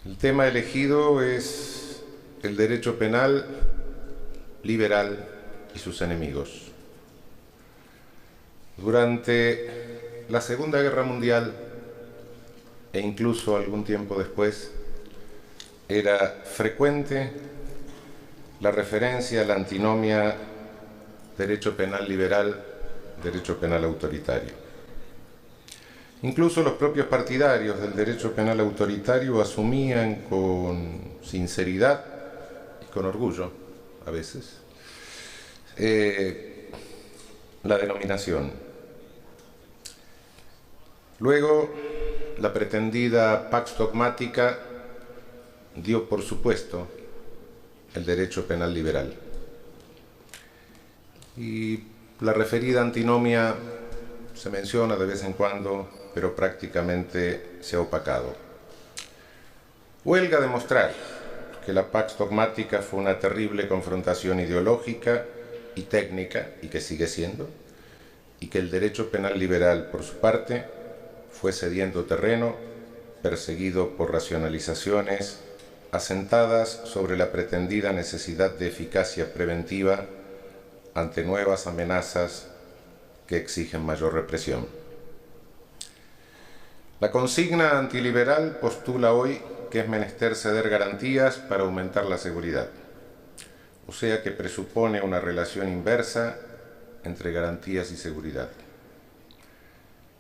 El tema elegido es el derecho penal liberal y sus enemigos. Durante la Segunda Guerra Mundial, e incluso algún tiempo después, era frecuente la referencia a la antinomia derecho penal liberal, derecho penal autoritario. Incluso los propios partidarios del derecho penal autoritario asumían con sinceridad y con orgullo, a veces, la denominación. Luego, la pretendida pax dogmática dio por supuesto el derecho penal liberal. Y la referida antinomia se menciona de vez en cuando, pero prácticamente se ha opacado. Huelga demostrar que la pax dogmática fue una terrible confrontación ideológica y técnica, y que sigue siendo, y que el derecho penal liberal, por su parte, fue cediendo terreno, perseguido por racionalizaciones asentadas sobre la pretendida necesidad de eficacia preventiva ante nuevas amenazas que exigen mayor represión. La consigna antiliberal postula hoy que es menester ceder garantías para aumentar la seguridad, o sea que presupone una relación inversa entre garantías y seguridad.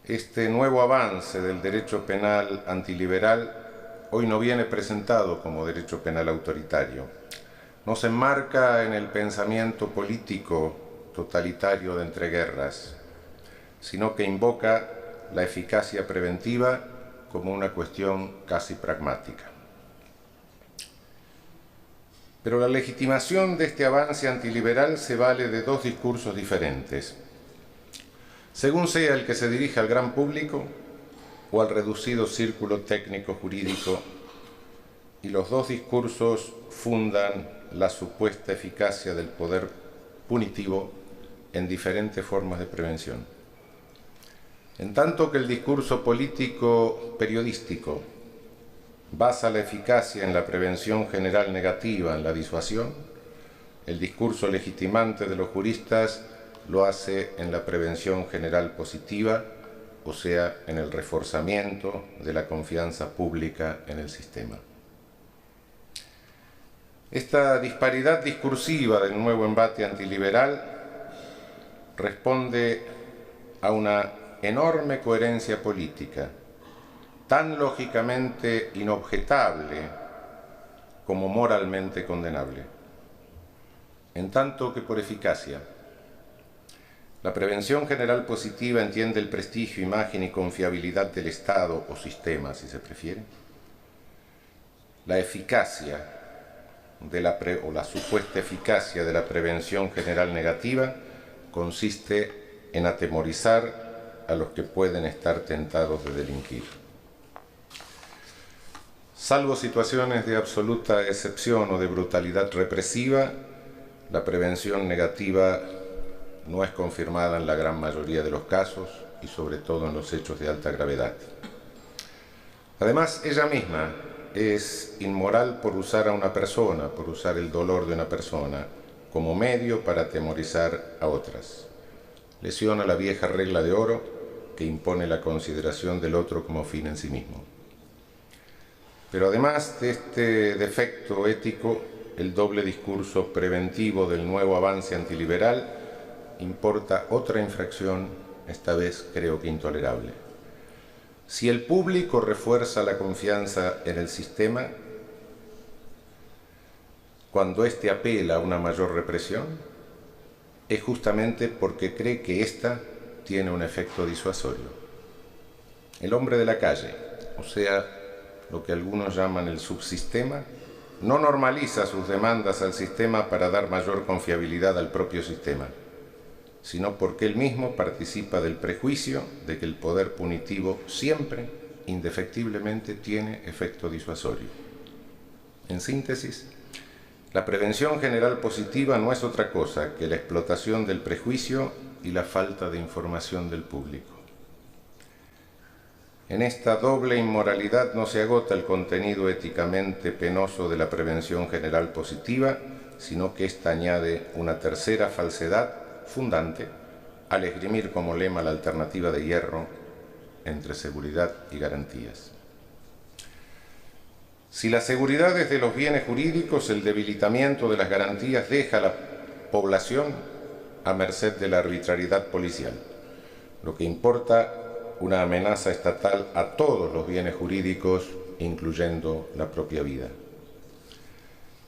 Este nuevo avance del derecho penal antiliberal hoy no viene presentado como derecho penal autoritario. No se enmarca en el pensamiento político totalitario de entreguerras, sino que invoca la eficacia preventiva como una cuestión casi pragmática. Pero la legitimación de este avance antiliberal se vale de dos discursos diferentes, según sea el que se dirige al gran público o al reducido círculo técnico-jurídico, y los dos discursos fundan la supuesta eficacia del poder punitivo en diferentes formas de prevención. En tanto que el discurso político periodístico basa la eficacia en la prevención general negativa, en la disuasión, el discurso legitimante de los juristas lo hace en la prevención general positiva, o sea, en el reforzamiento de la confianza pública en el sistema. Esta disparidad discursiva del nuevo embate antiliberal responde a una enorme coherencia política, tan lógicamente inobjetable como moralmente condenable. En tanto que por eficacia, la prevención general positiva entiende el prestigio, imagen y confiabilidad del Estado o sistema, si se prefiere. La eficacia o la supuesta eficacia de la prevención general negativa consiste en atemorizar a los que pueden estar tentados de delinquir. Salvo situaciones de absoluta excepción o de brutalidad represiva, la prevención negativa no es confirmada en la gran mayoría de los casos y sobre todo en los hechos de alta gravedad. Además, ella misma es inmoral por usar a una persona, por usar el dolor de una persona como medio para atemorizar a otras. Lesiona la vieja regla de oro que impone la consideración del otro como fin en sí mismo. Pero además de este defecto ético, el doble discurso preventivo del nuevo avance antiliberal importa otra infracción, esta vez creo que intolerable. Si el público refuerza la confianza en el sistema, cuando éste apela a una mayor represión, es justamente porque cree que ésta tiene un efecto disuasorio. El hombre de la calle, o sea, lo que algunos llaman el subsistema, no normaliza sus demandas al sistema para dar mayor confiabilidad al propio sistema, sino porque él mismo participa del prejuicio de que el poder punitivo siempre, indefectiblemente, tiene efecto disuasorio. En síntesis, la prevención general positiva no es otra cosa que la explotación del prejuicio y la falta de información del público. En esta doble inmoralidad no se agota el contenido éticamente penoso de la prevención general positiva, sino que ésta añade una tercera falsedad fundante al esgrimir como lema la alternativa de hierro entre seguridad y garantías. Si la seguridad es de los bienes jurídicos, el debilitamiento de las garantías deja a la población a merced de la arbitrariedad policial. Lo que importa una amenaza estatal a todos los bienes jurídicos, incluyendo la propia vida.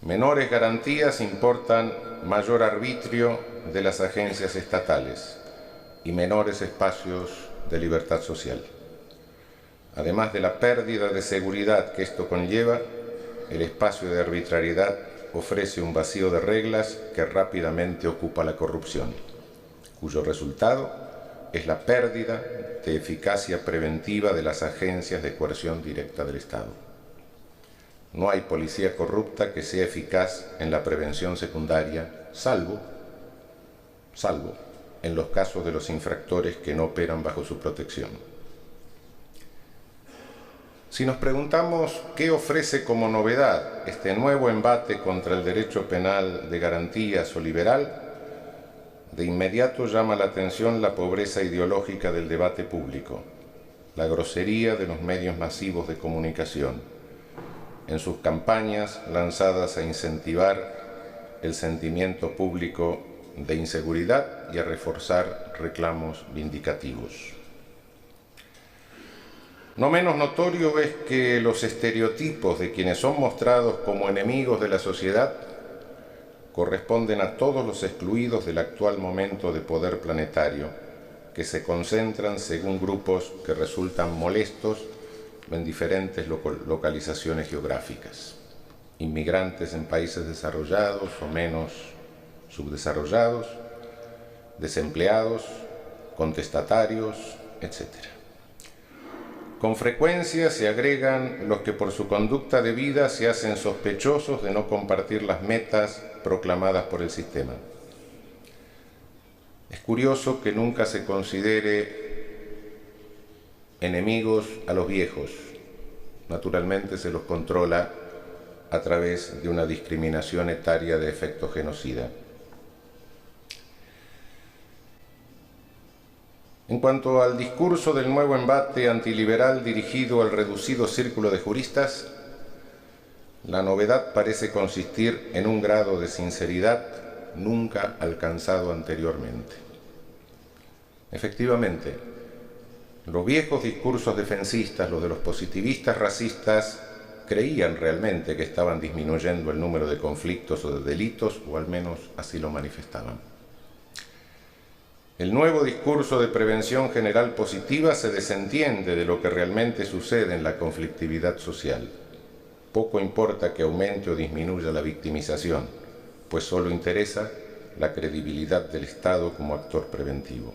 Menores garantías importan mayor arbitrio de las agencias estatales y menores espacios de libertad social. Además de la pérdida de seguridad que esto conlleva, el espacio de arbitrariedad ofrece un vacío de reglas que rápidamente ocupa la corrupción, cuyo resultado es la pérdida de eficacia preventiva de las agencias de coerción directa del Estado. No hay policía corrupta que sea eficaz en la prevención secundaria, salvo en los casos de los infractores que no operan bajo su protección. Si nos preguntamos qué ofrece como novedad este nuevo embate contra el derecho penal de garantías o liberal, de inmediato llama la atención la pobreza ideológica del debate público, la grosería de los medios masivos de comunicación, en sus campañas lanzadas a incentivar el sentimiento público de inseguridad y a reforzar reclamos vindicativos. No menos notorio es que los estereotipos de quienes son mostrados como enemigos de la sociedad corresponden a todos los excluidos del actual momento de poder planetario, que se concentran según grupos que resultan molestos en diferentes localizaciones geográficas. Inmigrantes en países desarrollados o menos subdesarrollados, desempleados, contestatarios, etc. Con frecuencia se agregan los que por su conducta de vida se hacen sospechosos de no compartir las metas proclamadas por el sistema. Es curioso que nunca se considere enemigos a los viejos. Naturalmente se los controla a través de una discriminación etaria de efecto genocida. En cuanto al discurso del nuevo embate antiliberal dirigido al reducido círculo de juristas, la novedad parece consistir en un grado de sinceridad nunca alcanzado anteriormente. Efectivamente, los viejos discursos defensistas, los de los positivistas racistas, creían realmente que estaban disminuyendo el número de conflictos o de delitos, o al menos así lo manifestaban. El nuevo discurso de prevención general positiva se desentiende de lo que realmente sucede en la conflictividad social. Poco importa que aumente o disminuya la victimización, pues solo interesa la credibilidad del Estado como actor preventivo.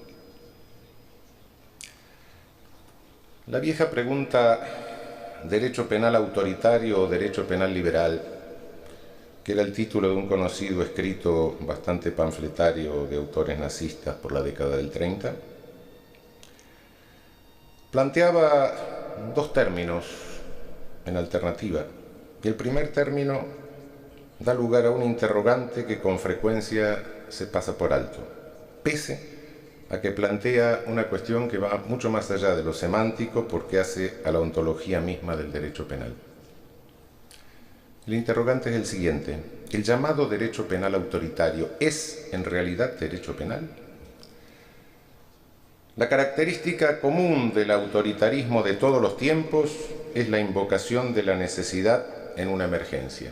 La vieja pregunta, ¿derecho penal autoritario o derecho penal liberal?, que era el título de un conocido escrito bastante panfletario de autores nazistas por la década del 30, planteaba dos términos en alternativa, y el primer término da lugar a un interrogante que con frecuencia se pasa por alto, pese a que plantea una cuestión que va mucho más allá de lo semántico porque hace a la ontología misma del derecho penal. El interrogante es el siguiente: ¿el llamado derecho penal autoritario es en realidad derecho penal? La característica común del autoritarismo de todos los tiempos es la invocación de la necesidad en una emergencia.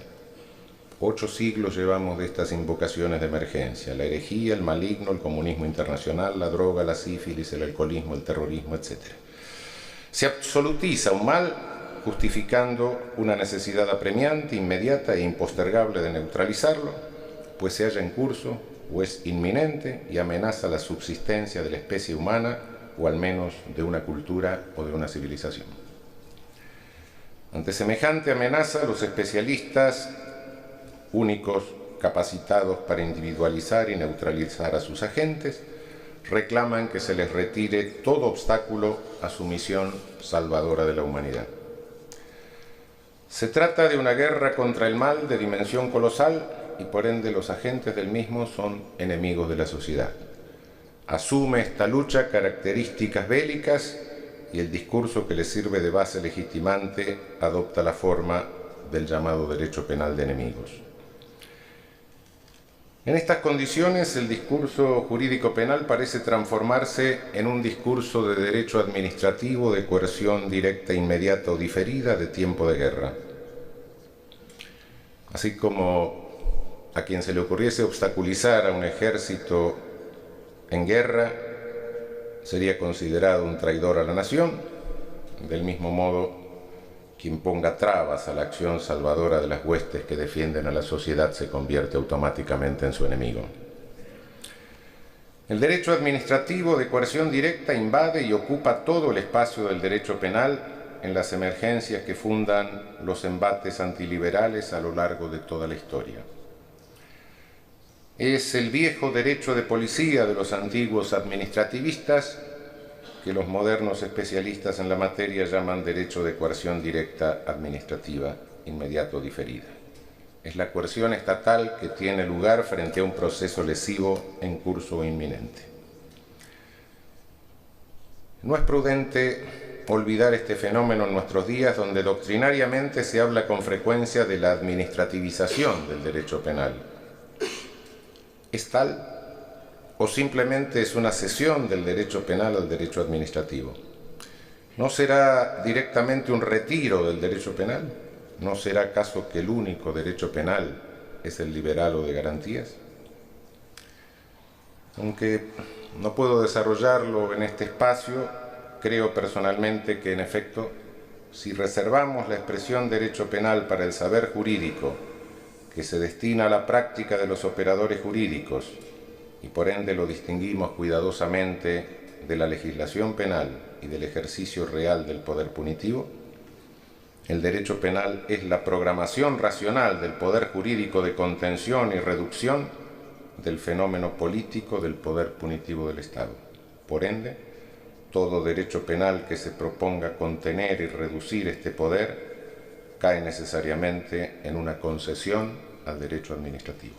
8 siglos llevamos de estas invocaciones de emergencia: la herejía, el maligno, el comunismo internacional, la droga, la sífilis, el alcoholismo, el terrorismo, etc. Se absolutiza un mal justificando una necesidad apremiante, inmediata e impostergable de neutralizarlo, pues se halla en curso o es inminente y amenaza la subsistencia de la especie humana, o al menos de una cultura o de una civilización. Ante semejante amenaza, los especialistas, únicos capacitados para individualizar y neutralizar a sus agentes, reclaman que se les retire todo obstáculo a su misión salvadora de la humanidad. Se trata de una guerra contra el mal de dimensión colosal y por ende los agentes del mismo son enemigos de la sociedad. Asume esta lucha características bélicas y el discurso que le sirve de base legitimante adopta la forma del llamado derecho penal de enemigos. En estas condiciones, el discurso jurídico penal parece transformarse en un discurso de derecho administrativo de coerción directa, inmediata o diferida de tiempo de guerra. Así como a quien se le ocurriese obstaculizar a un ejército en guerra sería considerado un traidor a la nación, del mismo modo, quien ponga trabas a la acción salvadora de las huestes que defienden a la sociedad se convierte automáticamente en su enemigo. El derecho administrativo de coerción directa invade y ocupa todo el espacio del derecho penal en las emergencias que fundan los embates antiliberales a lo largo de toda la historia. Es el viejo derecho de policía de los antiguos administrativistas que los modernos especialistas en la materia llaman derecho de coerción directa administrativa inmediato diferida. Es la coerción estatal que tiene lugar frente a un proceso lesivo en curso o inminente. No es prudente olvidar este fenómeno en nuestros días, donde doctrinariamente se habla con frecuencia de la administrativización del derecho penal. ¿Es tal? ¿O simplemente es una cesión del derecho penal al derecho administrativo? ¿No será directamente un retiro del derecho penal? ¿No será acaso que el único derecho penal es el liberal o de garantías? Aunque no puedo desarrollarlo en este espacio, creo personalmente que, en efecto, si reservamos la expresión derecho penal para el saber jurídico que se destina a la práctica de los operadores jurídicos, y por ende lo distinguimos cuidadosamente de la legislación penal y del ejercicio real del poder punitivo, el derecho penal es la programación racional del poder jurídico de contención y reducción del fenómeno político del poder punitivo del Estado. Por ende, todo derecho penal que se proponga contener y reducir este poder cae necesariamente en una concesión al derecho administrativo.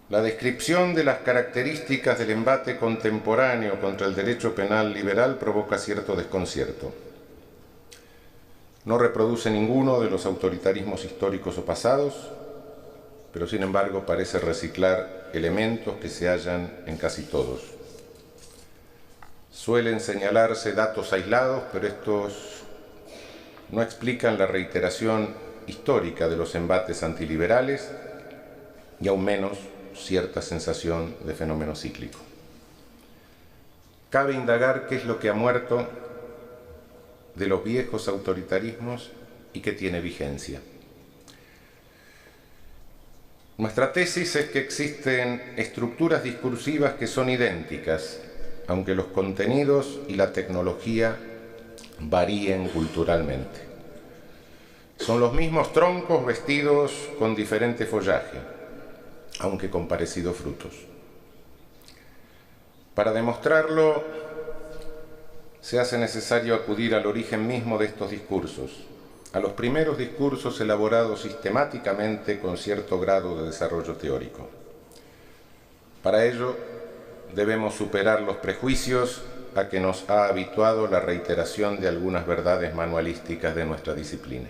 La descripción de las características del embate contemporáneo contra el derecho penal liberal provoca cierto desconcierto. No reproduce ninguno de los autoritarismos históricos o pasados, pero sin embargo parece reciclar elementos que se hallan en casi todos. Suelen señalarse datos aislados, pero estos no explican la reiteración histórica de los embates antiliberales y aún menos cierta sensación de fenómeno cíclico. Cabe indagar qué es lo que ha muerto de los viejos autoritarismos y que tiene vigencia. Nuestra tesis es que existen estructuras discursivas que son idénticas, aunque los contenidos y la tecnología varíen culturalmente. Son los mismos troncos vestidos con diferente follaje, aunque con parecidos frutos. Para demostrarlo, se hace necesario acudir al origen mismo de estos discursos, a los primeros discursos elaborados sistemáticamente con cierto grado de desarrollo teórico. Para ello, debemos superar los prejuicios a que nos ha habituado la reiteración de algunas verdades manualísticas de nuestra disciplina.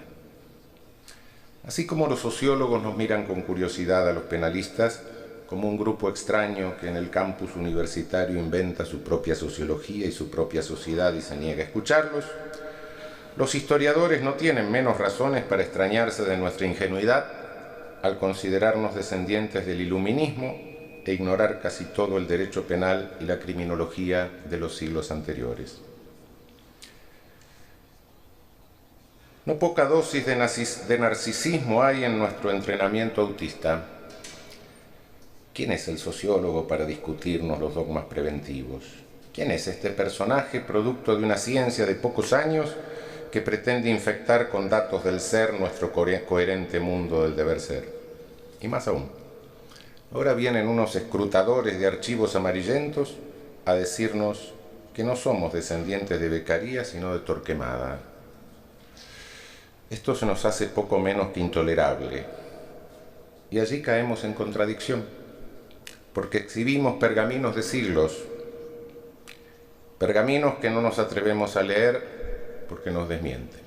Así como los sociólogos nos miran con curiosidad a los penalistas como un grupo extraño que en el campus universitario inventa su propia sociología y su propia sociedad y se niega a escucharlos, los historiadores no tienen menos razones para extrañarse de nuestra ingenuidad al considerarnos descendientes del iluminismo e ignorar casi todo el derecho penal y la criminología de los siglos anteriores. No poca dosis de narcisismo hay en nuestro entrenamiento autista. ¿Quién es el sociólogo para discutirnos los dogmas preventivos? ¿Quién es este personaje producto de una ciencia de pocos años que pretende infectar con datos del ser nuestro coherente mundo del deber ser? Y más aún, Ahora vienen unos escrutadores de archivos amarillentos a decirnos que no somos descendientes de Beccaria, sino de Torquemada. Esto se nos hace poco menos que intolerable. Y allí caemos en contradicción, porque exhibimos pergaminos de siglos, pergaminos que no nos atrevemos a leer porque nos desmienten.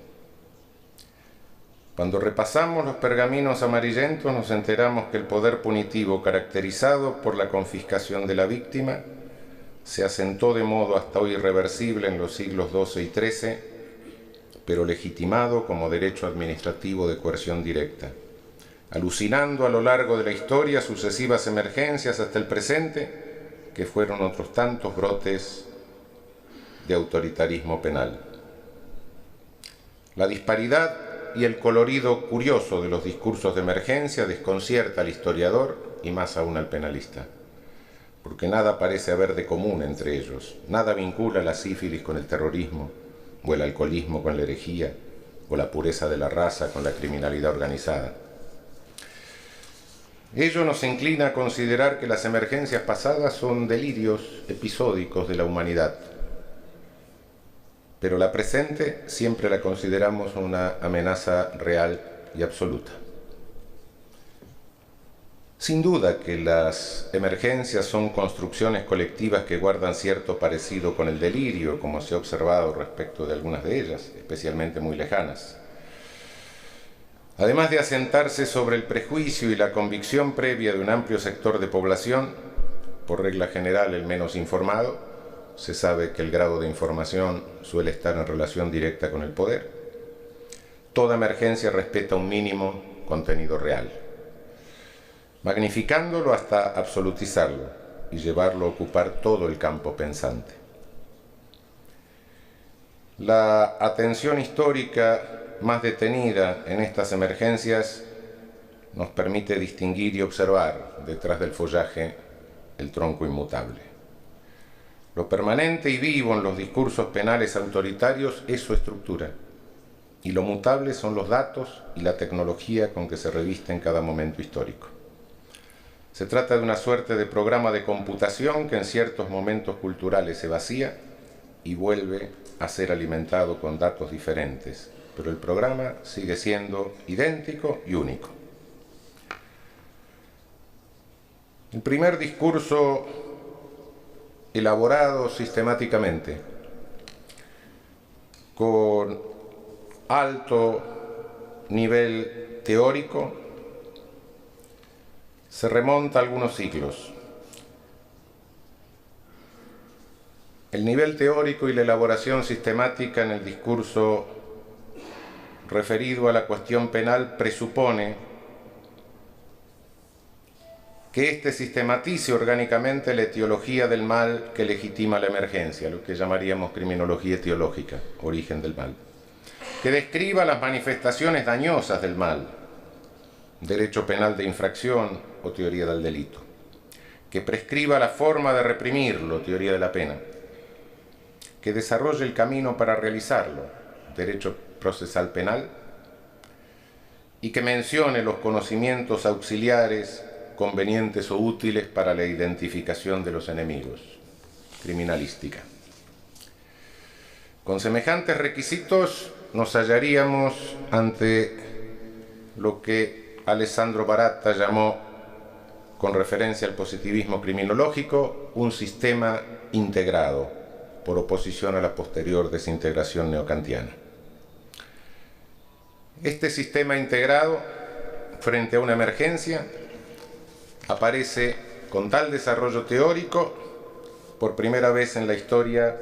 Cuando repasamos los pergaminos amarillentos nos enteramos que el poder punitivo caracterizado por la confiscación de la víctima se asentó de modo hasta hoy irreversible en los siglos XII y XIII, pero legitimado como derecho administrativo de coerción directa, alucinando a lo largo de la historia sucesivas emergencias hasta el presente, que fueron otros tantos brotes de autoritarismo penal. La disparidad y el colorido curioso de los discursos de emergencia desconcierta al historiador y más aún al penalista, porque nada parece haber de común entre ellos, nada vincula la sífilis con el terrorismo, o el alcoholismo con la herejía, o la pureza de la raza con la criminalidad organizada. Ello nos inclina a considerar que las emergencias pasadas son delirios episódicos de la humanidad, pero la presente siempre la consideramos una amenaza real y absoluta. Sin duda que las emergencias son construcciones colectivas que guardan cierto parecido con el delirio, como se ha observado respecto de algunas de ellas, especialmente muy lejanas. Además de asentarse sobre el prejuicio y la convicción previa de un amplio sector de población, por regla general el menos informado, se sabe que el grado de información suele estar en relación directa con el poder. Toda emergencia respeta un mínimo contenido real, magnificándolo hasta absolutizarlo y llevarlo a ocupar todo el campo pensante. La atención histórica más detenida en estas emergencias nos permite distinguir y observar detrás del follaje el tronco inmutable. Lo permanente y vivo en los discursos penales autoritarios es su estructura, y lo mutable son los datos y la tecnología con que se reviste en cada momento histórico. Se trata de una suerte de programa de computación que en ciertos momentos culturales se vacía y vuelve a ser alimentado con datos diferentes, pero el programa sigue siendo idéntico y único. El primer discurso elaborado sistemáticamente, con alto nivel teórico, se remonta a algunos siglos. El nivel teórico y la elaboración sistemática en el discurso referido a la cuestión penal presupone que éste sistematice orgánicamente la etiología del mal que legitima la emergencia, lo que llamaríamos criminología etiológica, origen del mal, que describa las manifestaciones dañosas del mal, derecho penal de infracción o teoría del delito, que prescriba la forma de reprimirlo, teoría de la pena, que desarrolle el camino para realizarlo, derecho procesal penal, y que mencione los conocimientos auxiliares convenientes o útiles para la identificación de los enemigos, criminalística. Con semejantes requisitos nos hallaríamos ante lo que Alessandro Baratta llamó, con referencia al positivismo criminológico, un sistema integrado, por oposición a la posterior desintegración neocantiana. Este sistema integrado, frente a una emergencia, aparece con tal desarrollo teórico por primera vez en la historia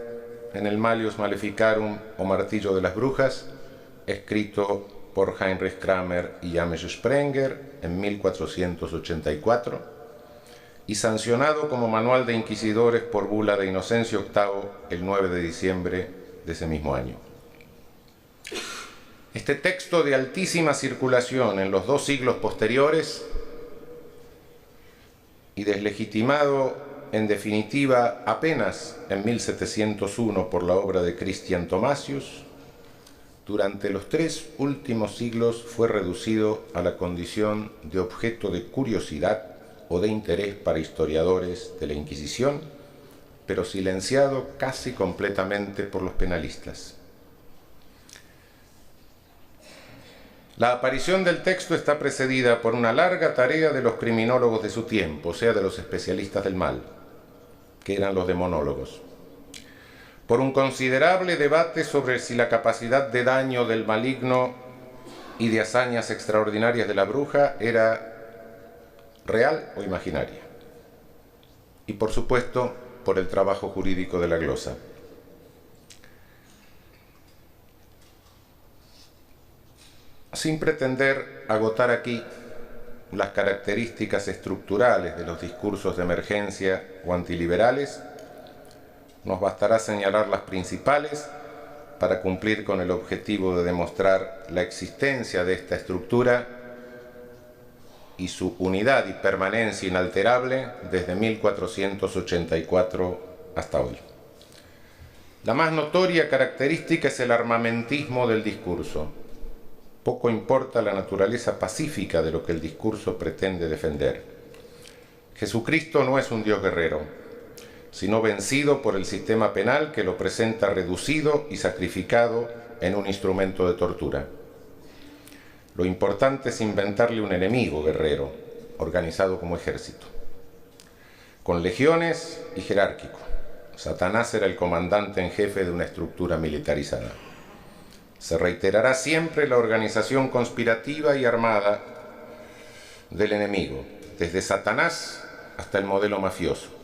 en el Malleus Maleficarum o Martillo de las Brujas, escrito por Heinrich Kramer y James Sprenger en 1484 y sancionado como manual de inquisidores por bula de Inocencio VIII el 9 de diciembre de ese mismo año. Este texto de altísima circulación en los 2 siglos posteriores y deslegitimado en definitiva apenas en 1701 por la obra de Christian Thomasius, durante los 3 últimos siglos fue reducido a la condición de objeto de curiosidad o de interés para historiadores de la Inquisición, pero silenciado casi completamente por los penalistas. La aparición del texto está precedida por una larga tarea de los criminólogos de su tiempo, o sea, de los especialistas del mal, que eran los demonólogos, por un considerable debate sobre si la capacidad de daño del maligno y de hazañas extraordinarias de la bruja era real o imaginaria, y por supuesto por el trabajo jurídico de la glosa. Sin pretender agotar aquí las características estructurales de los discursos de emergencia o antiliberales, nos bastará señalar las principales para cumplir con el objetivo de demostrar la existencia de esta estructura y su unidad y permanencia inalterable desde 1484 hasta hoy. La más notoria característica es el armamentismo del discurso. Poco importa la naturaleza pacífica de lo que el discurso pretende defender. Jesucristo no es un Dios guerrero, sino vencido por el sistema penal que lo presenta reducido y sacrificado en un instrumento de tortura. Lo importante es inventarle un enemigo guerrero, organizado como ejército, con legiones y jerárquico. Satanás era el comandante en jefe de una estructura militarizada. Se reiterará siempre la organización conspirativa y armada del enemigo, desde Satanás hasta el modelo mafioso.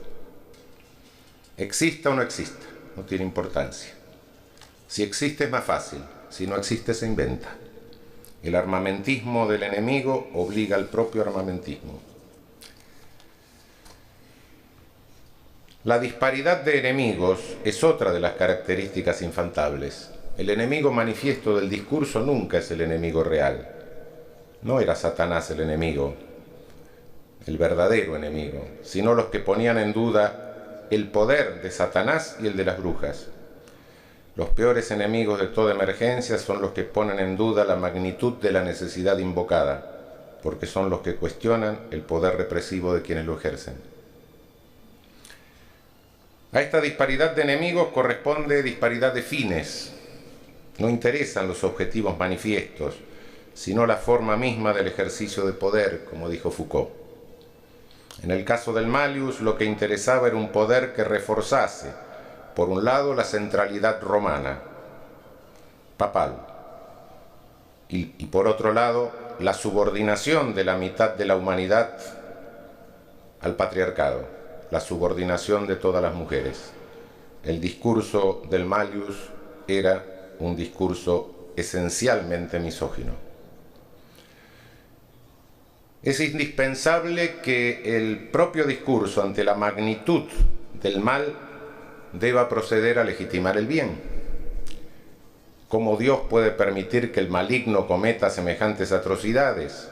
Exista o no exista, no tiene importancia. Si existe es más fácil, si no existe se inventa. El armamentismo del enemigo obliga al propio armamentismo. La disparidad de enemigos es otra de las características infaltables. El enemigo manifiesto del discurso nunca es el enemigo real. No era Satanás el enemigo, el verdadero enemigo, sino los que ponían en duda el poder de Satanás y el de las brujas. Los peores enemigos de toda emergencia son los que ponen en duda la magnitud de la necesidad invocada, porque son los que cuestionan el poder represivo de quienes lo ejercen. A esta disparidad de enemigos corresponde disparidad de fines. No interesan los objetivos manifiestos, sino la forma misma del ejercicio de poder, como dijo Foucault. En el caso del Malleus, lo que interesaba era un poder que reforzase, por un lado, la centralidad romana, papal, y por otro lado, la subordinación de la mitad de la humanidad al patriarcado, la subordinación de todas las mujeres. El discurso del Malleus era un discurso esencialmente misógino. Es indispensable que el propio discurso, ante la magnitud del mal, deba proceder a legitimar el bien. ¿Cómo Dios puede permitir que el maligno cometa semejantes atrocidades?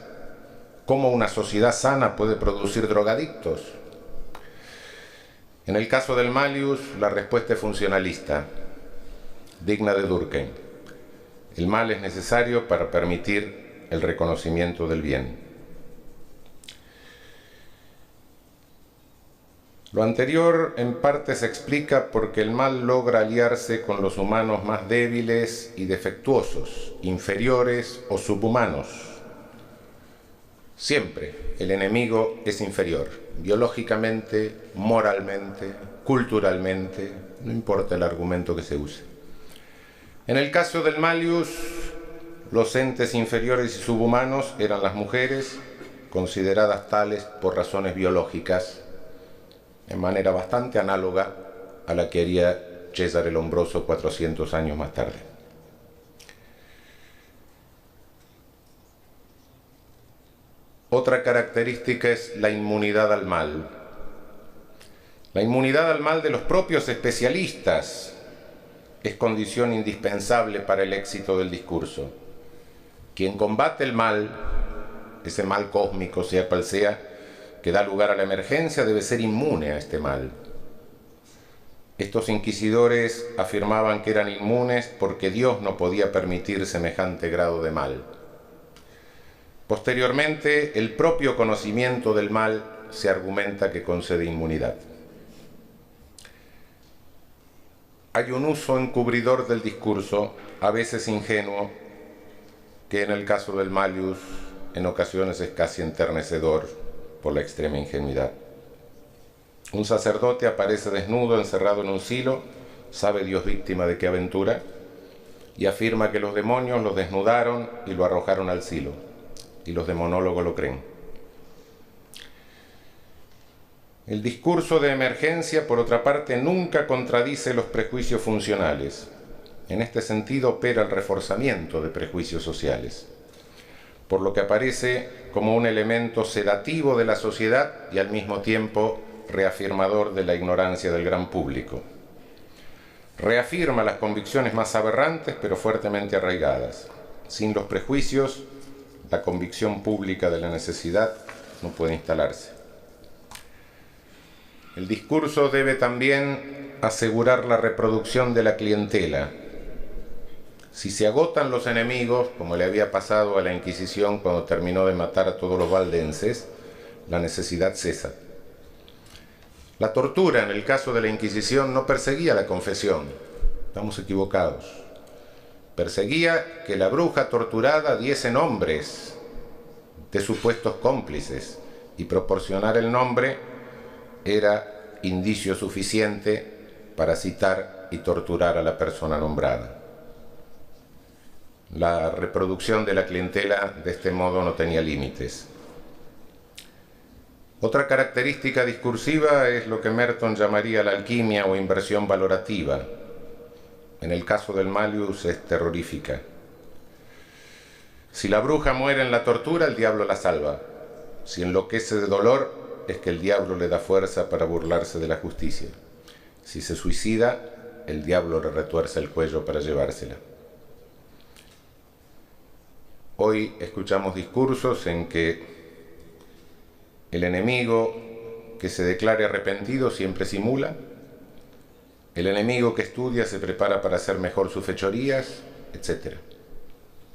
¿Cómo una sociedad sana puede producir drogadictos? En el caso del Malleus, la respuesta es funcionalista, digna de Durkheim. El mal es necesario para permitir el reconocimiento del bien. Lo anterior en parte se explica porque el mal logra aliarse con los humanos más débiles y defectuosos, inferiores o subhumanos. Siempre el enemigo es inferior, biológicamente, moralmente, culturalmente, no importa el argumento que se use. En el caso del Malleus, los entes inferiores y subhumanos eran las mujeres, consideradas tales por razones biológicas, en manera bastante análoga a la que haría César el Hombroso 400 años más tarde. Otra característica es la inmunidad al mal. La inmunidad al mal de los propios especialistas es condición indispensable para el éxito del discurso. Quien combate el mal, ese mal cósmico, sea cual sea, que da lugar a la emergencia, debe ser inmune a este mal. Estos inquisidores afirmaban que eran inmunes porque Dios no podía permitir semejante grado de mal. Posteriormente, el propio conocimiento del mal se argumenta que concede inmunidad. Hay un uso encubridor del discurso, a veces ingenuo, que en el caso del Malleus en ocasiones es casi enternecedor por la extrema ingenuidad. Un sacerdote aparece desnudo, encerrado en un silo, sabe Dios víctima de qué aventura, y afirma que los demonios lo desnudaron y lo arrojaron al silo, y los demonólogos lo creen. El discurso de emergencia, por otra parte, nunca contradice los prejuicios funcionales. En este sentido opera el reforzamiento de prejuicios sociales, por lo que aparece como un elemento sedativo de la sociedad y al mismo tiempo reafirmador de la ignorancia del gran público. Reafirma las convicciones más aberrantes pero fuertemente arraigadas. Sin los prejuicios, la convicción pública de la necesidad no puede instalarse. El discurso debe también asegurar la reproducción de la clientela. Si se agotan los enemigos, como le había pasado a la Inquisición cuando terminó de matar a todos los valdenses, la necesidad cesa. La tortura, en el caso de la Inquisición, no perseguía la confesión. Estamos equivocados. Perseguía que la bruja torturada diese nombres de supuestos cómplices, y proporcionar el nombre era indicio suficiente para citar y torturar a la persona nombrada. La reproducción de la clientela de este modo no tenía límites. Otra característica discursiva es lo que Merton llamaría la alquimia o inversión valorativa. En el caso del Malleus es terrorífica. Si la bruja muere en la tortura, el diablo la salva. Si enloquece de dolor, es que el diablo le da fuerza para burlarse de la justicia. Si se suicida, el diablo le retuerce el cuello para llevársela. Hoy escuchamos discursos en que el enemigo que se declare arrepentido siempre simula, el enemigo que estudia se prepara para hacer mejor sus fechorías, etc.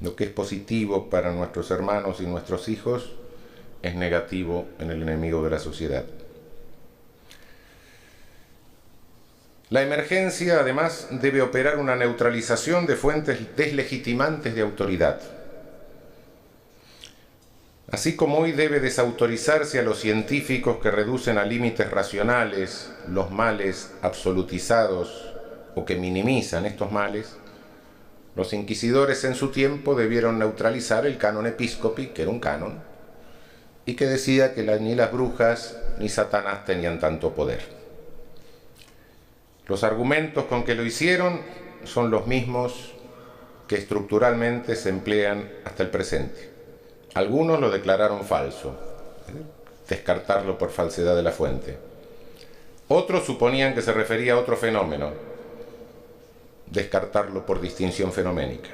Lo que es positivo para nuestros hermanos y nuestros hijos es negativo en el enemigo de la sociedad. La emergencia, además, debe operar una neutralización de fuentes deslegitimantes de autoridad. Así como hoy debe desautorizarse a los científicos que reducen a límites racionales los males absolutizados o que minimizan estos males, los inquisidores en su tiempo debieron neutralizar el canon episcopi, que era un canon, y que decía que ni las brujas ni Satanás tenían tanto poder. Los argumentos con que lo hicieron son los mismos que estructuralmente se emplean hasta el presente. Algunos lo declararon falso, descartarlo por falsedad de la fuente. Otros suponían que se refería a otro fenómeno, descartarlo por distinción fenoménica.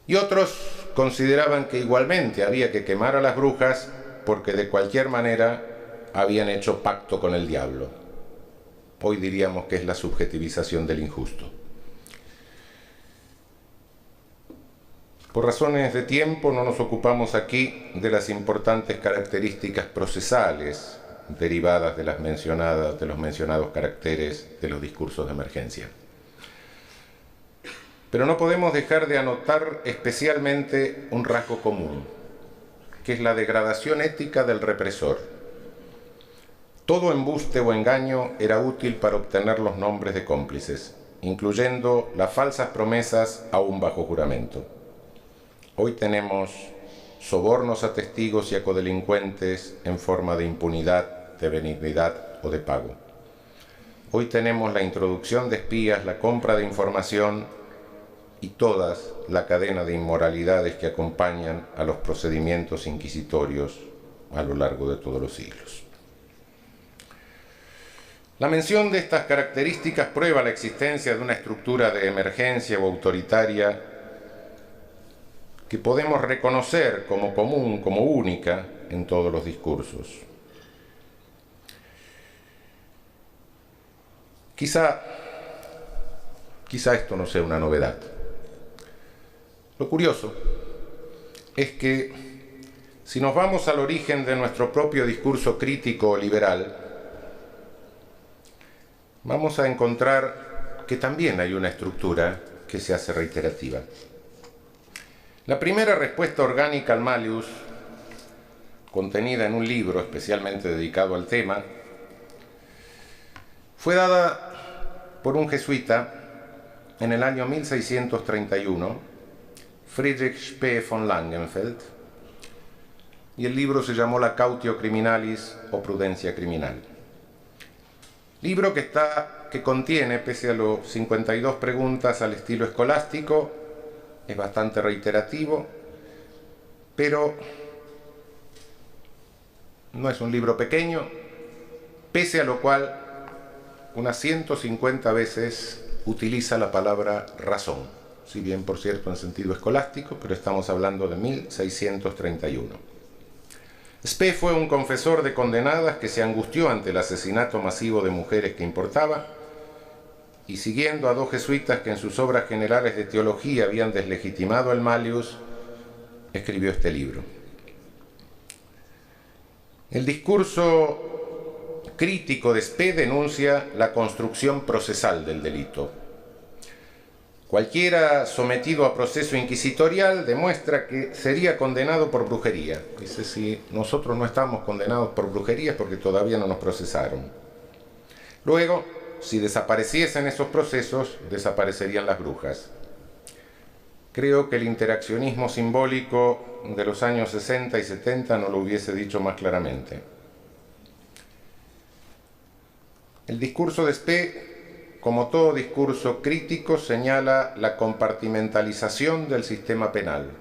Y otros consideraban que igualmente había que quemar a las brujas porque de cualquier manera habían hecho pacto con el diablo. Hoy diríamos que es la subjetivización del injusto. Por razones de tiempo no nos ocupamos aquí de las importantes características procesales derivadas de los mencionados caracteres de los discursos de emergencia. Pero no podemos dejar de anotar especialmente un rasgo común, que es la degradación ética del represor. Todo embuste o engaño era útil para obtener los nombres de cómplices, incluyendo las falsas promesas aún bajo juramento. Hoy tenemos sobornos a testigos y a codelincuentes en forma de impunidad, de benignidad o de pago. Hoy tenemos la introducción de espías, la compra de información y toda la cadena de inmoralidades que acompañan a los procedimientos inquisitorios a lo largo de todos los siglos. La mención de estas características prueba la existencia de una estructura de emergencia o autoritaria que podemos reconocer como común, como única en todos los discursos. Quizá esto no sea una novedad. Lo curioso es que Si nos vamos al origen de nuestro propio discurso crítico liberal, vamos a encontrar que también hay una estructura que se hace reiterativa. La primera respuesta orgánica al Malleus, contenida en un libro especialmente dedicado al tema, fue dada por un jesuita en el año 1631, Friedrich Spee von Langenfeld, y el libro se llamó Lacautio Criminalis o Prudencia Criminal. Libro que contiene, pese a los 52 preguntas al estilo escolástico, es bastante reiterativo, pero no es un libro pequeño, pese a lo cual unas 150 veces utiliza la palabra razón, si bien por cierto en sentido escolástico, pero estamos hablando de 1631. Spee fue un confesor de condenadas que se angustió ante el asesinato masivo de mujeres que importaba, y siguiendo a dos jesuitas que en sus obras generales de teología habían deslegitimado el Malleus, escribió este libro. El discurso crítico de Spee denuncia la construcción procesal del delito. Cualquiera sometido a proceso inquisitorial demuestra que sería condenado por brujería. Dice, si nosotros no estamos condenados por brujería es porque todavía no nos procesaron. Luego, si desapareciesen esos procesos, desaparecerían las brujas. Creo que el interaccionismo simbólico de los años 60 y 70 no lo hubiese dicho más claramente. El discurso de Spee, como todo discurso crítico, señala la compartimentalización del sistema penal,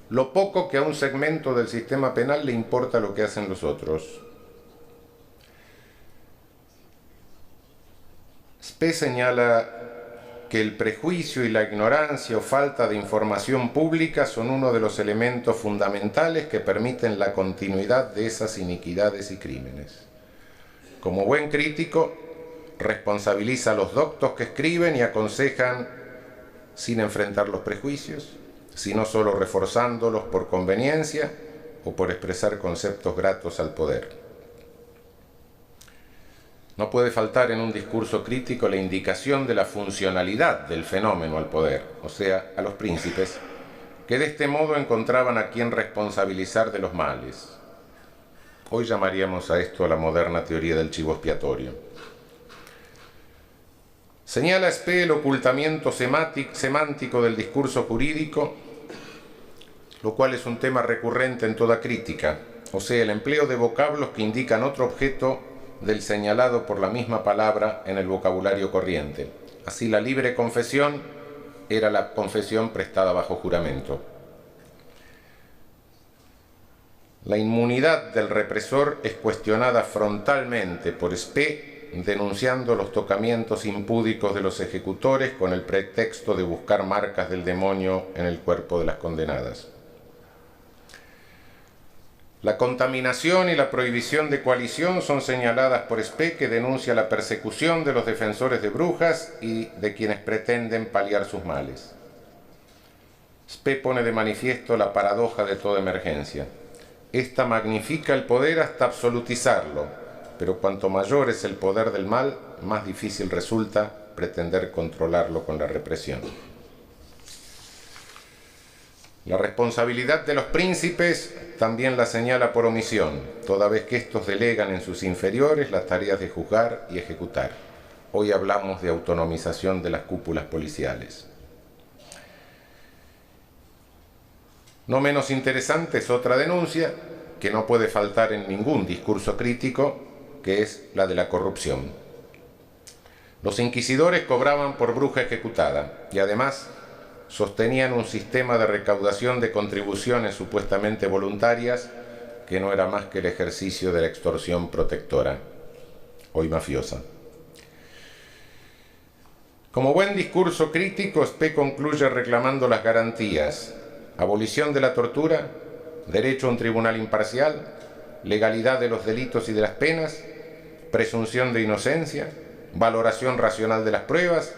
lo poco que a un segmento del sistema penal le importa lo que hacen los otros. Spee señala que el prejuicio y la ignorancia o falta de información pública son uno de los elementos fundamentales que permiten la continuidad de esas iniquidades y crímenes. Como buen crítico, responsabiliza a los doctos que escriben y aconsejan sin enfrentar los prejuicios, sino solo reforzándolos por conveniencia o por expresar conceptos gratos al poder. No puede faltar en un discurso crítico la indicación de la funcionalidad del fenómeno al poder, o sea, a los príncipes, que de este modo encontraban a quien responsabilizar de los males. Hoy llamaríamos a esto la moderna teoría del chivo expiatorio. Señala Spee el ocultamiento semántico del discurso jurídico, lo cual es un tema recurrente en toda crítica, o sea, el empleo de vocablos que indican otro objeto del señalado por la misma palabra en el vocabulario corriente. Así, la libre confesión era la confesión prestada bajo juramento. La inmunidad del represor es cuestionada frontalmente por Spee, denunciando los tocamientos impúdicos de los ejecutores con el pretexto de buscar marcas del demonio en el cuerpo de las condenadas. La contaminación y la prohibición de coalición son señaladas por Spee, que denuncia la persecución de los defensores de brujas y de quienes pretenden paliar sus males. Spee pone de manifiesto la paradoja de toda emergencia. Esta magnifica el poder hasta absolutizarlo, pero cuanto mayor es el poder del mal, más difícil resulta pretender controlarlo con la represión. La responsabilidad de los príncipes también la señala por omisión, toda vez que estos delegan en sus inferiores las tareas de juzgar y ejecutar. Hoy hablamos de autonomización de las cúpulas policiales. No menos interesante es otra denuncia, que no puede faltar en ningún discurso crítico, que es la de la corrupción. Los inquisidores cobraban por bruja ejecutada y además sostenían un sistema de recaudación de contribuciones supuestamente voluntarias que no era más que el ejercicio de la extorsión protectora, hoy mafiosa. Como buen discurso crítico, Spee concluye reclamando las garantías: abolición de la tortura, derecho a un tribunal imparcial, legalidad de los delitos y de las penas, presunción de inocencia, valoración racional de las pruebas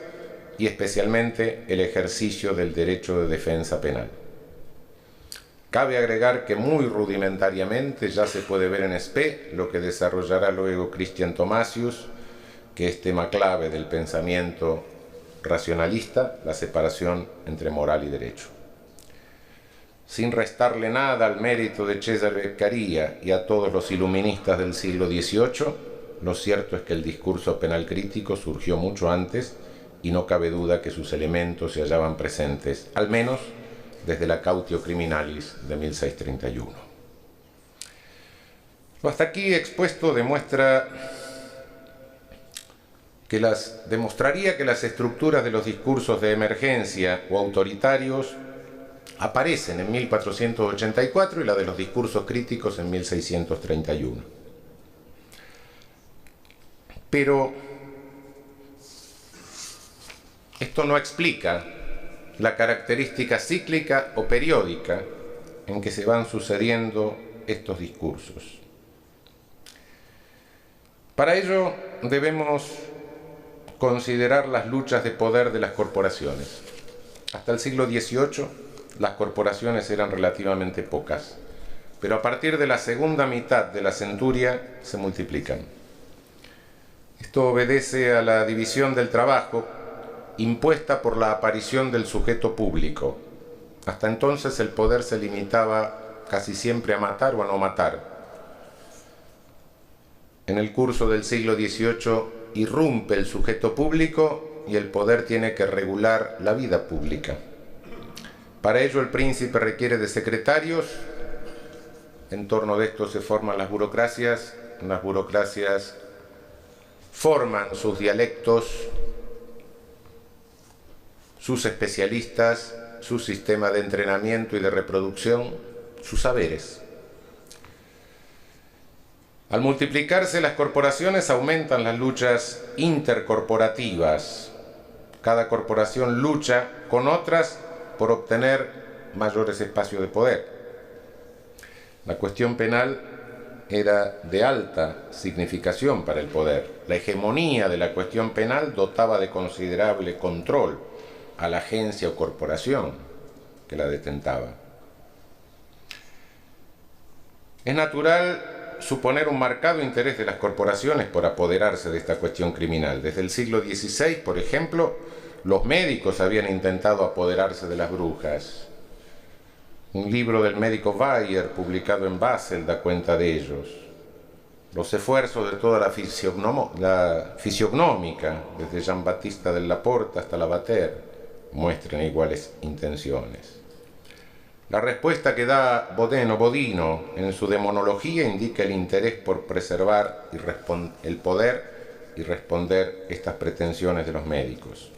y especialmente el ejercicio del derecho de defensa penal. Cabe agregar que muy rudimentariamente ya se puede ver en Spee lo que desarrollará luego Christian Thomasius, que es tema clave del pensamiento racionalista, la separación entre moral y derecho. Sin restarle nada al mérito de Cesare Beccaria y a todos los iluministas del siglo XVIII, lo cierto es que el discurso penal crítico surgió mucho antes y no cabe duda que sus elementos se hallaban presentes, al menos desde la Cautio Criminalis de 1631. Lo hasta aquí expuesto demostraría que las estructuras de los discursos de emergencia o autoritarios aparecen en 1484 y la de los discursos críticos en 1631. Pero esto no explica la característica cíclica o periódica en que se van sucediendo estos discursos. Para ello debemos considerar las luchas de poder de las corporaciones. Hasta el siglo XVIII las corporaciones eran relativamente pocas, pero a partir de la segunda mitad de la centuria se multiplican. Esto obedece a la división del trabajo impuesta por la aparición del sujeto público. Hasta entonces el poder se limitaba casi siempre a matar o a no matar. En el curso del siglo XVIII irrumpe el sujeto público y el poder tiene que regular la vida pública. Para ello el príncipe requiere de secretarios, en torno de esto se forman las burocracias forman sus dialectos, sus especialistas, su sistema de entrenamiento y de reproducción, sus saberes. Al multiplicarse las corporaciones aumentan las luchas intercorporativas. Cada corporación lucha con otras por obtener mayores espacios de poder. La cuestión penal era de alta significación para el poder. La hegemonía de la cuestión penal dotaba de considerable control a la agencia o corporación que la detentaba. Es natural suponer un marcado interés de las corporaciones por apoderarse de esta cuestión criminal. Desde el siglo XVI, por ejemplo, los médicos habían intentado apoderarse de las brujas. Un libro del médico Weyer, publicado en Basel, da cuenta de ellos. Los esfuerzos de toda la fisiognómica, desde Jean-Baptiste de la Porta hasta Lavater, muestran iguales intenciones. La respuesta que da Bodino en su demonología indica el interés por preservar el poder y responder estas pretensiones de los médicos.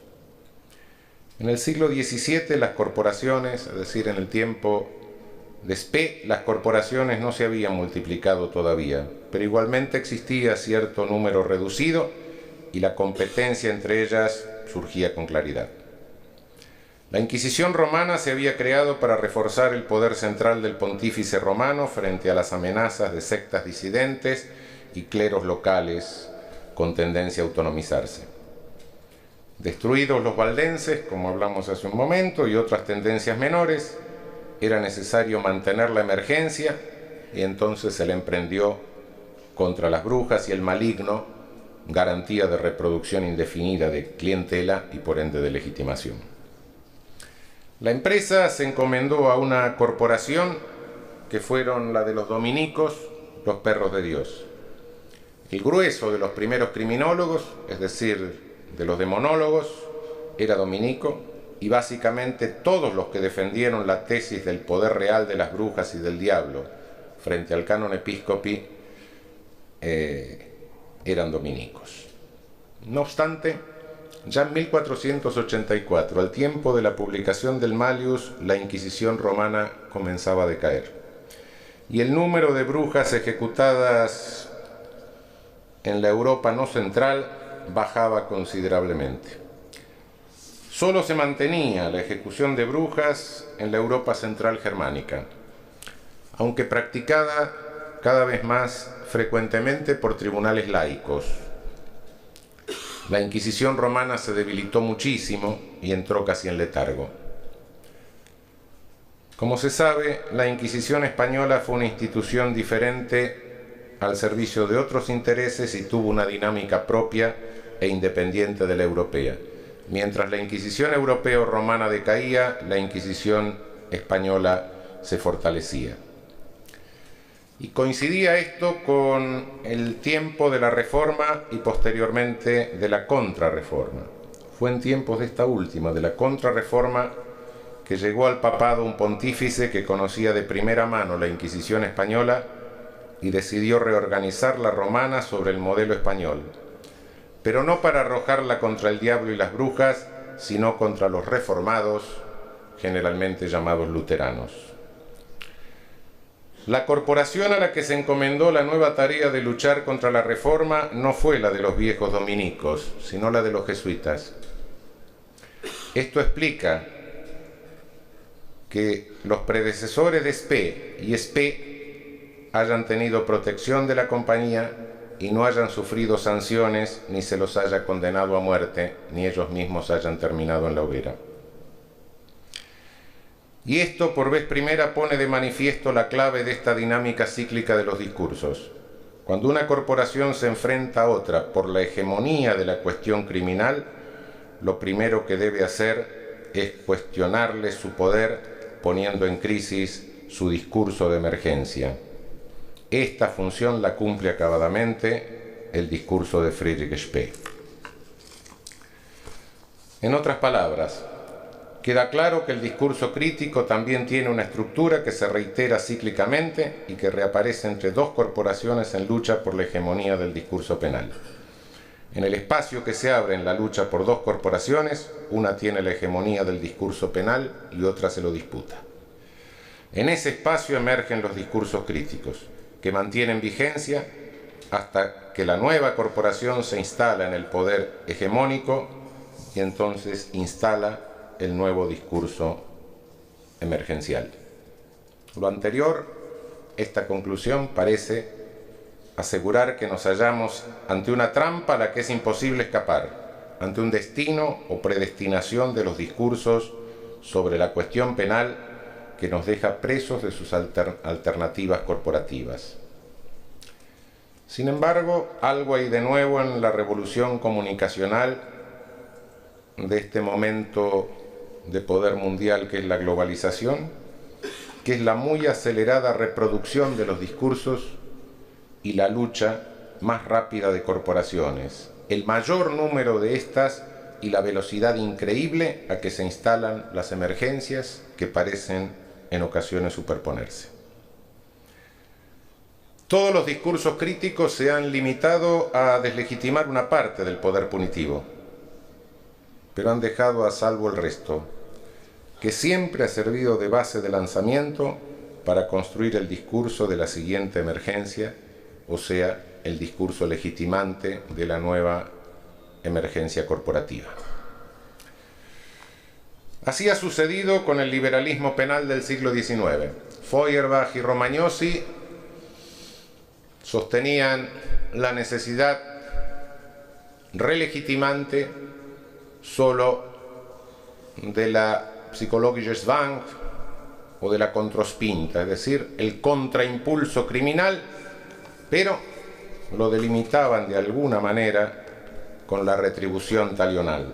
En el siglo XVII las corporaciones, es decir, en el tiempo de Spee, las corporaciones no se habían multiplicado todavía, pero igualmente existía cierto número reducido y la competencia entre ellas surgía con claridad. La Inquisición romana se había creado para reforzar el poder central del pontífice romano frente a las amenazas de sectas disidentes y cleros locales con tendencia a autonomizarse. Destruidos los valdenses, como hablamos hace un momento, y otras tendencias menores, era necesario mantener la emergencia y entonces se le emprendió contra las brujas y el maligno, garantía de reproducción indefinida de clientela y por ende de legitimación. La empresa se encomendó a una corporación que fueron la de los dominicos, los perros de Dios. El grueso de los primeros criminólogos, es decir, de los demonólogos, era dominico, y básicamente todos los que defendieron la tesis del poder real de las brujas y del diablo frente al canon episcopi eran dominicos. No obstante, ya en 1484, al tiempo de la publicación del Malleus, la Inquisición romana comenzaba a decaer, y el número de brujas ejecutadas en la Europa no central bajaba considerablemente. Solo se mantenía la ejecución de brujas en la Europa central germánica, aunque practicada cada vez más frecuentemente por tribunales laicos. La Inquisición romana se debilitó muchísimo y entró casi en letargo. Como se sabe, la Inquisición española fue una institución diferente al servicio de otros intereses y tuvo una dinámica propia e independiente de la europea. Mientras la Inquisición europea o romana decaía, la Inquisición española se fortalecía. Y coincidía esto con el tiempo de la Reforma y posteriormente de la Contrarreforma. Fue en tiempos de esta última, de la Contrarreforma, que llegó al papado un pontífice que conocía de primera mano la Inquisición española y decidió reorganizar la romana sobre el modelo español, pero no para arrojarla contra el diablo y las brujas, sino contra los reformados, generalmente llamados luteranos. La corporación a la que se encomendó la nueva tarea de luchar contra la reforma no fue la de los viejos dominicos, sino la de los jesuitas. Esto explica que los predecesores de Spee y Spee hayan tenido protección de la compañía y no hayan sufrido sanciones, ni se los haya condenado a muerte, ni ellos mismos hayan terminado en la hoguera. Y esto por vez primera pone de manifiesto la clave de esta dinámica cíclica de los discursos. Cuando una corporación se enfrenta a otra por la hegemonía de la cuestión criminal, lo primero que debe hacer es cuestionarle su poder, poniendo en crisis su discurso de emergencia. Esta función la cumple acabadamente el discurso de Friedrich Spee. En otras palabras, queda claro que el discurso crítico también tiene una estructura que se reitera cíclicamente y que reaparece entre dos corporaciones en lucha por la hegemonía del discurso penal. En el espacio que se abre en la lucha por dos corporaciones, una tiene la hegemonía del discurso penal y otra se lo disputa. En ese espacio emergen los discursos críticos, que mantienen vigencia hasta que la nueva corporación se instala en el poder hegemónico y entonces instala el nuevo discurso emergencial. Lo anterior, esta conclusión parece asegurar que nos hallamos ante una trampa a la que es imposible escapar, ante un destino o predestinación de los discursos sobre la cuestión penal que nos deja presos de sus alternativas corporativas. Sin embargo, algo hay de nuevo en la revolución comunicacional de este momento de poder mundial que es la globalización, que es la muy acelerada reproducción de los discursos y la lucha más rápida de corporaciones, el mayor número de estas y la velocidad increíble a que se instalan las emergencias que parecen en ocasiones superponerse. Todos los discursos críticos se han limitado a deslegitimar una parte del poder punitivo, pero han dejado a salvo el resto, que siempre ha servido de base de lanzamiento para construir el discurso de la siguiente emergencia, o sea, el discurso legitimante de la nueva emergencia corporativa. Así ha sucedido con el liberalismo penal del siglo XIX. Feuerbach y Romagnosi sostenían la necesidad relegitimante solo de la Psychologische Zwang o de la Kontrospinta, es decir, el contraimpulso criminal, pero lo delimitaban de alguna manera con la retribución talional.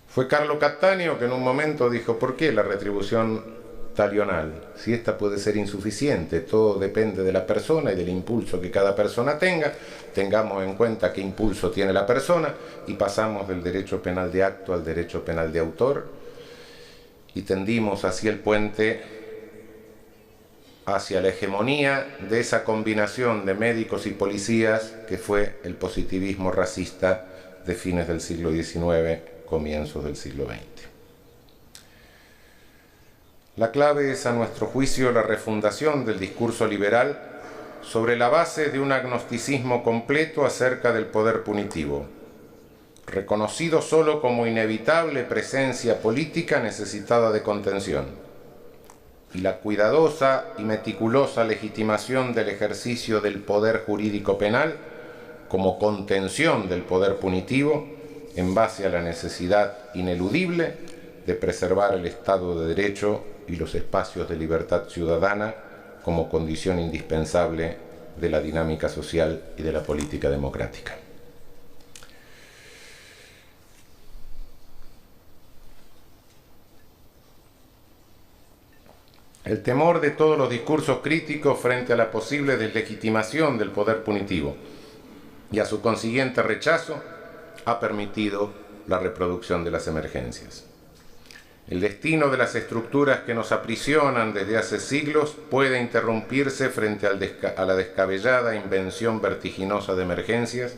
Fue Carlo Cattaneo que en un momento dijo: ¿por qué la retribución talional? Si esta puede ser insuficiente, todo depende de la persona y del impulso que cada persona tenga. Tengamos en cuenta qué impulso tiene la persona y pasamos del derecho penal de acto al derecho penal de autor y tendimos hacia el puente hacia la hegemonía de esa combinación de médicos y policías que fue el positivismo racista de fines del siglo XIX, comienzos del siglo XX. La clave es, a nuestro juicio, la refundación del discurso liberal sobre la base de un agnosticismo completo acerca del poder punitivo, reconocido solo como inevitable presencia política necesitada de contención, y la cuidadosa y meticulosa legitimación del ejercicio del poder jurídico penal como contención del poder punitivo en base a la necesidad ineludible de preservar el Estado de Derecho y los espacios de libertad ciudadana como condición indispensable de la dinámica social y de la política democrática. El temor de todos los discursos críticos frente a la posible deslegitimación del poder punitivo y a su consiguiente rechazo ha permitido la reproducción de las emergencias. El destino de las estructuras que nos aprisionan desde hace siglos puede interrumpirse frente a la descabellada invención vertiginosa de emergencias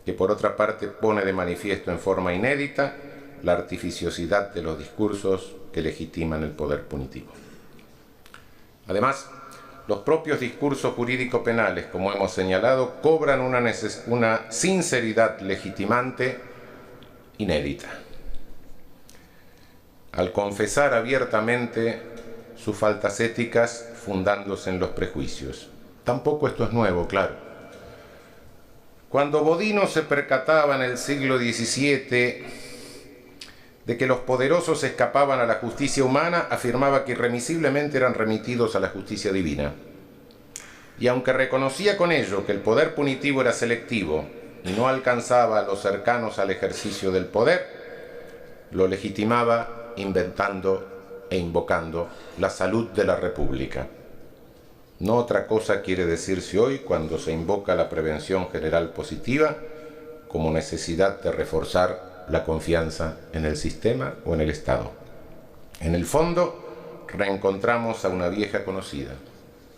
que por otra parte pone de manifiesto en forma inédita la artificiosidad de los discursos que legitiman el poder punitivo. Además, los propios discursos jurídico-penales, como hemos señalado, cobran una sinceridad legitimante inédita, al confesar abiertamente sus faltas éticas fundándose en los prejuicios. Tampoco esto es nuevo, claro. Cuando Bodino se percataba en el siglo XVII de que los poderosos escapaban a la justicia humana, afirmaba que irremisiblemente eran remitidos a la justicia divina. Y aunque reconocía con ello que el poder punitivo era selectivo y no alcanzaba a los cercanos al ejercicio del poder, lo legitimaba inventando e invocando la salud de la República. No otra cosa quiere decirse hoy cuando se invoca la prevención general positiva como necesidad de reforzar la confianza en el sistema o en el Estado. En el fondo, reencontramos a una vieja conocida,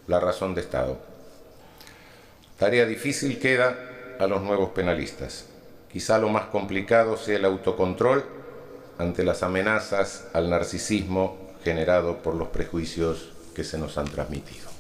la razón de Estado. Tarea difícil queda a los nuevos penalistas. Quizá lo más complicado sea el autocontrol ante las amenazas al narcisismo generado por los prejuicios que se nos han transmitido.